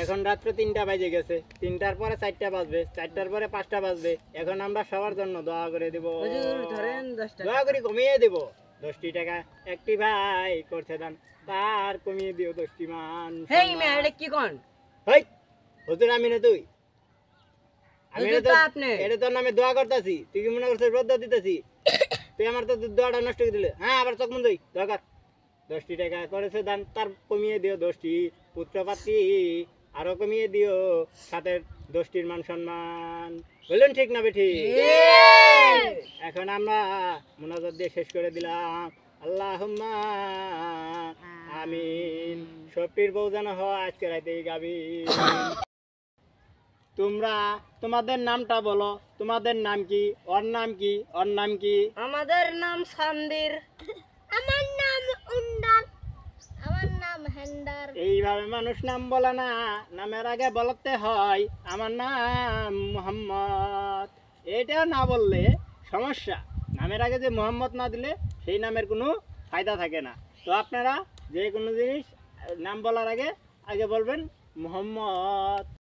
এখন রাত্র 3টা বাজে গেছে, 3টার পরে 4টা বাজবে, 4টার পরে 5টা বাজবে। এখন আমরা সবার জন্য দোয়া করে দেব। হুজুর ধরেন 10 টাকা। দোয়া করে কমিয়ে দেব 10টি টাকা। একটি ভাই করছে দান, তার কমিয়ে দিও 10টি মান। হেই মে এটা কি কোন? হেই হুজুর আমি না তুই, আমি হুজুর তো তো আপনি। এটা তোর নামে দোয়া করতেছি, তুই কি মনে করছিস রোদ দিতেছি? তুই আমার তো দোয়াটা নষ্ট করে দিলে। হ্যাঁ আবার চোখ মুন্দই দোয়া কর। 10টি টাকা করেছে দান, তার কমিয়ে দিও 10টি পুত্রপাত্রী, আরো কমিয়ে দিও সাথে 10টির মান সম্মান। বললেন ঠিক না বেঠি? এখন আমরা মুনাজাত দিয়ে শেষ করে দিলাম। আল্লাহুম্মা আমিন। সফির বউ যেন হয় আজকে রাতেই গাবি। তোমরা তোমাদের নামটা বলো, তোমাদের নাম কি? ওর নাম কি? ওর নাম কি? আমাদের নাম সান্দির। আমার নাম উন্ডার, আমার নাম হেন্ডার। এইভাবে মানুষ নাম বলে না, নামের আগে বলতে হয় আমার নাম মোহাম্মদ। এটা না বললে সমস্যা। নামের আগে যে মোহাম্মদ না দিলে সেই নামের কোনো ফায়দা থাকে না। তো আপনারা যে কোনো জিনিস নাম বলার আগে আগে বলবেন মোহাম্মদ।